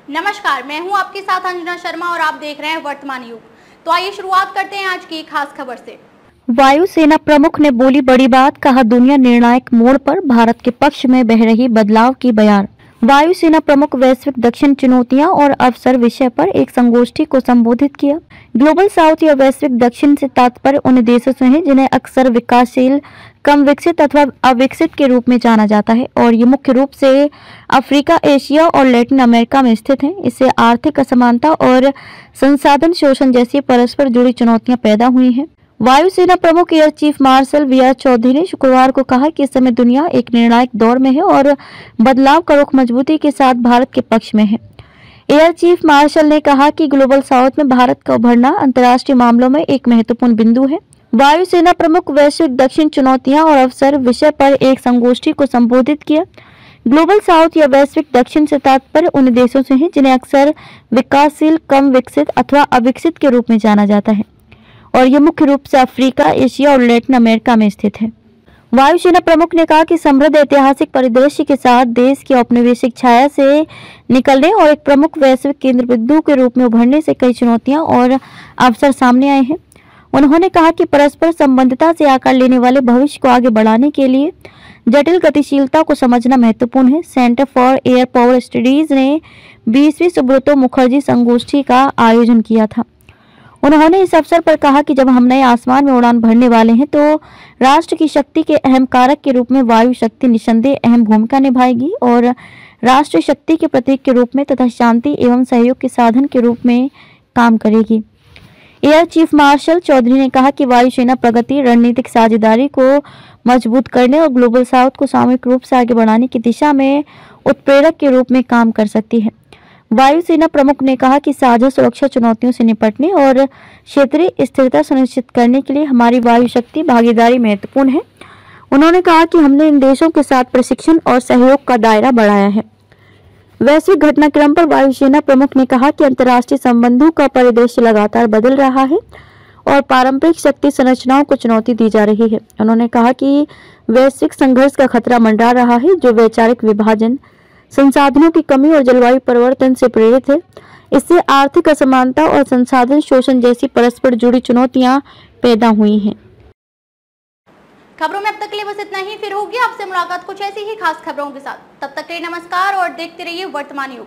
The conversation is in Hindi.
नमस्कार, मैं हूं आपके साथ अंजना शर्मा और आप देख रहे हैं वर्तमान युग। तो आइए शुरुआत करते हैं आज की खास खबर से। वायुसेना प्रमुख ने बोली बड़ी बात, कहा दुनिया निर्णायक मोड़ पर, भारत के पक्ष में बह रही बदलाव की बयान। वायुसेना प्रमुख वैश्विक दक्षिण चुनौतियां और अवसर विषय पर एक संगोष्ठी को संबोधित किया। ग्लोबल साउथ या वैश्विक दक्षिण से तात्पर्य उन देशों से है जिन्हें अक्सर विकासशील, कम विकसित अथवा अविकसित के रूप में जाना जाता है और ये मुख्य रूप से अफ्रीका, एशिया और लैटिन अमेरिका में स्थित हैं। इससे आर्थिक असमानता और संसाधन शोषण जैसी परस्पर जुड़ी चुनौतियां पैदा हुई हैं। वायुसेना प्रमुख air chief marshal V R. Chaudhary ने शुक्रवार को कहा कि इस समय दुनिया एक निर्णायक दौर में है और बदलाव का रुख मजबूती के साथ भारत के पक्ष में है। एयर चीफ मार्शल ने कहा कि ग्लोबल साउथ में भारत का उभरना अंतर्राष्ट्रीय मामलों में एक महत्वपूर्ण बिंदु है। वायुसेना प्रमुख वैश्विक दक्षिण चुनौतियां और अवसर विषय पर एक संगोष्ठी को संबोधित किया। ग्लोबल साउथ या वैश्विक दक्षिण से तात्पर्य उन देशों से है जिन्हें अक्सर विकासशील, कम विकसित अथवा अविकसित के रूप में जाना जाता है और ये मुख्य रूप से अफ्रीका, एशिया और लैटिन अमेरिका में स्थित है। वायुसेना प्रमुख ने कहा कि समृद्ध ऐतिहासिक परिदृश्य के साथ देश की औपनिवेशिक छाया से निकलने और एक प्रमुख वैश्विक केंद्र बिंदु के रूप में उभरने से कई चुनौतियां और अवसर सामने आए हैं। उन्होंने कहा कि परस्पर संबंधितता से आकार लेने वाले भविष्य को आगे बढ़ाने के लिए जटिल गतिशीलता को समझना महत्वपूर्ण है। Centre for air power studies ने 20वीं सुब्रतो मुखर्जी संगोष्ठी का आयोजन किया था। उन्होंने इस अवसर पर कहा कि जब हम नए आसमान में उड़ान भरने वाले हैं तो राष्ट्र की शक्ति के अहम कारक के रूप में वायु शक्ति निस्संदेह अहम भूमिका निभाएगी और राष्ट्रीय शक्ति के प्रतीक के रूप में तथा शांति एवं सहयोग के साधन के रूप में काम करेगी। एयर चीफ मार्शल चौधरी ने कहा कि वायुसेना प्रगति, रणनीतिक साझेदारी को मजबूत करने और ग्लोबल साउथ को सामूहिक रूप से आगे बढ़ाने की दिशा में उत्प्रेरक के रूप में काम कर सकती है। वायुसेना प्रमुख ने कहा कि साझा सुरक्षा चुनौतियों से निपटने और क्षेत्रीय स्थिरता सुनिश्चित करने के लिए हमारी वायु शक्ति भागीदारी महत्वपूर्ण है। उन्होंने कहा कि हमने इन देशों के साथ प्रशिक्षण और सहयोग का दायरा बढ़ाया है। वैश्विक घटनाक्रम पर वायुसेना प्रमुख ने कहा कि अंतर्राष्ट्रीय संबंधों का परिदृश्य लगातार बदल रहा है और पारंपरिक शक्ति संरचनाओं को चुनौती दी जा रही है। उन्होंने कहा कि वैश्विक संघर्ष का खतरा मंडरा रहा है जो वैचारिक विभाजन, संसाधनों की कमी और जलवायु परिवर्तन से प्रेरित है। इससे आर्थिक असमानता और संसाधन शोषण जैसी परस्पर जुड़ी चुनौतियां पैदा हुई हैं। खबरों में अब तक के लिए बस इतना ही। फिर होगी आपसे मुलाकात कुछ ऐसी ही खास खबरों के साथ। तब तक के लिए नमस्कार और देखते रहिए वर्तमान युग।